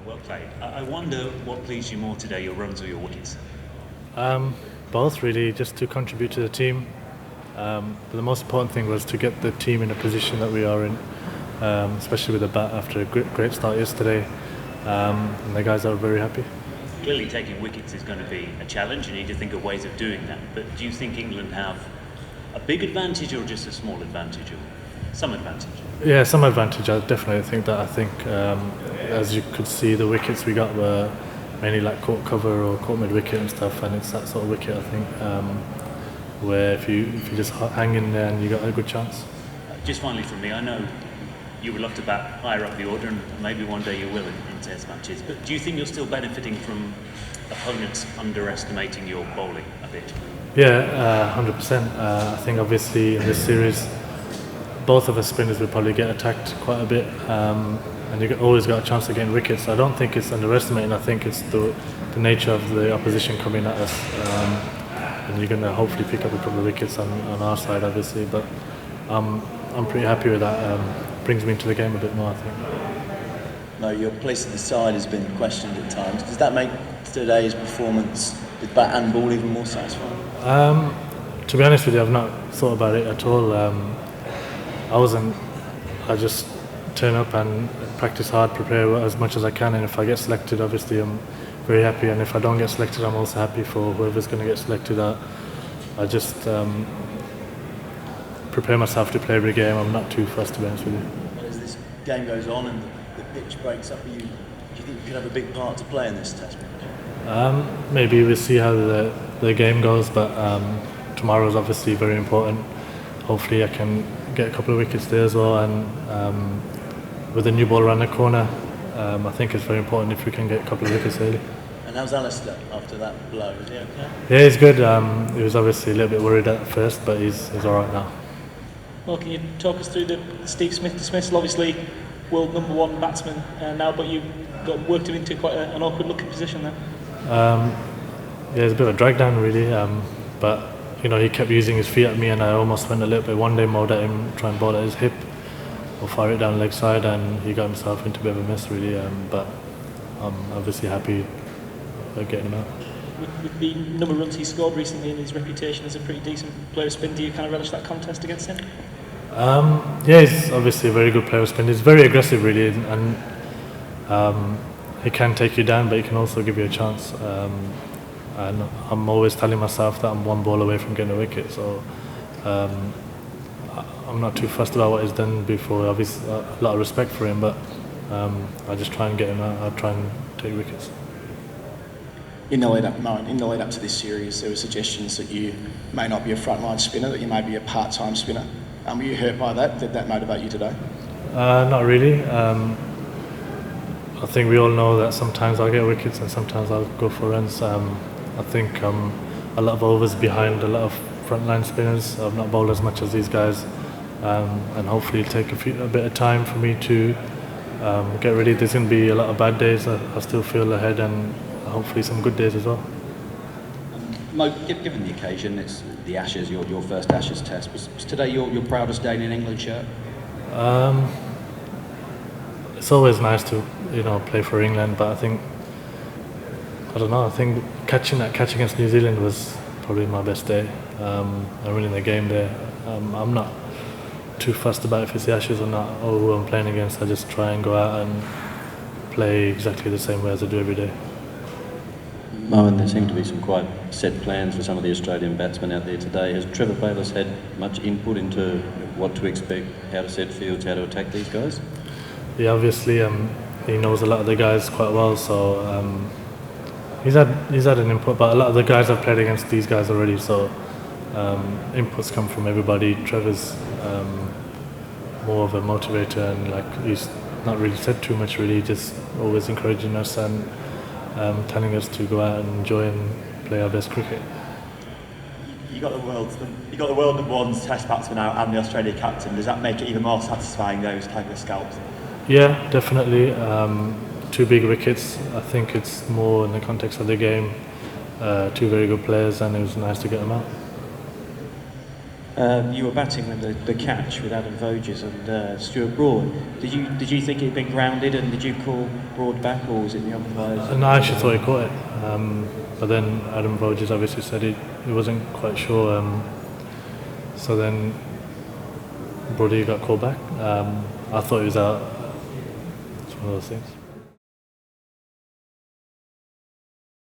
Well played. I wonder what pleased you more today, your runs or your wickets? Both really, just to contribute to the team. But the most important thing was to get the team in a position that we are in, especially with the bat after a great start yesterday. And the guys are very happy. Clearly, taking wickets is going to be a challenge. You need to think of ways of doing that. But do you think England have a big advantage or just a small advantage or some advantage? Yeah, some advantage. I definitely think that. I think, as you could see, the wickets we got were mainly like caught cover or caught mid wicket and stuff, and it's that sort of wicket I think where if you just hang in there and you got a good chance. Just finally from me, I know you would love to bat higher up the order, and maybe one day you will in Test matches. But do you think you're still benefiting from opponents underestimating your bowling a bit? Yeah, 100%. I think obviously in this series, both of us spinners will probably get attacked quite a bit, and you always got a chance of getting wickets. I don't think it's underestimating. I think it's the nature of the opposition coming at us, and you're going to hopefully pick up a couple of wickets on our side, obviously. But I'm pretty happy with that. Brings me into the game a bit more, I think. No, your place at the side has been questioned at times. Does that make today's performance with bat and ball even more satisfying? To be honest with you, I've not thought about it at all. I just turn up and practice hard, prepare as much as I can, and if I get selected, obviously I'm very happy, and if I don't get selected, I'm also happy for whoever's going to get selected. I just prepare myself to play every game. I'm not too fussed, to be honest with you. As this game goes on and the pitch breaks up, do you think you can have a big part to play in this Test match? Maybe we'll see how the game goes, but tomorrow is obviously very important. Hopefully I can get a couple of wickets there as well, and with the new ball around the corner, I think it's very important if we can get a couple of wickets early. And how's Alistair after that blow? Is he okay? Yeah, he's good. He was obviously a little bit worried at first, but he's all right now. Well, can you talk us through the Steve Smith dismissal? Obviously, world #1 batsman now, but you got worked him into quite an awkward-looking position there. Yeah, it's a bit of a drag down really, but he kept using his feet at me, and I almost went a little bit one-day mode at him, try and bowl at his hip or fire it down leg side, and he got himself into a bit of a mess really. But I'm obviously happy getting him out. With the number of runs he scored recently and his reputation as a pretty decent player of spin, do you kind of relish that contest against him? Yeah, he's obviously a very good player of spin. He's very aggressive really, and he can take you down, but he can also give you a chance. And I'm always telling myself that I'm one ball away from getting a wicket, so I'm not too fussed about what he's done before. Obviously, a lot of respect for him, but I just try and get him out. I try and take wickets. In the lead up to this series, there were suggestions that you may not be a frontline spinner, that you may be a part-time spinner. Were you hurt by that? Did that motivate you today? Not really. I think we all know that sometimes I'll get wickets and sometimes I'll go for runs. I think a lot of overs behind a lot of frontline spinners. I've not bowled as much as these guys, and hopefully it'll take a bit of time for me to get ready. There's going to be a lot of bad days. I still feel ahead, and hopefully some good days as well. Mo, given the occasion, it's the Ashes, your first Ashes Test. Was today your proudest day in an England shirt? It's always nice to play for England, but I think catching against New Zealand was probably my best day. And winning the game there, I'm not too fussed about if it's the Ashes or not, or who I'm playing against. I just try and go out and play exactly the same way as I do every day. Mo, and there seem to be some quite set plans for some of the Australian batsmen out there today. Has Trevor Bayliss had much input into what to expect, how to set fields, how to attack these guys? Yeah, obviously he knows a lot of the guys quite well, so he's had an input. But a lot of the guys I've played against these guys already, so inputs come from everybody. Trevor's more of a motivator, and he's not really said too much really, just always encouraging us and telling us to go out and enjoy and play our best cricket. You got the world #1 Test batsman out and the Australia captain. Does that make it even more satisfying, those type of scalps? Yeah, definitely. 2 big wickets. I think it's more in the context of the game. 2 very good players, and it was nice to get them out. You were batting when the catch with Adam Voges and Stuart Broad. Did you think it had been grounded, and did you call Broad back, or was it the umpires? No, I actually thought he caught it. But then Adam Voges obviously said he wasn't quite sure. So then Brody got called back. I thought he was out. It's one of those things.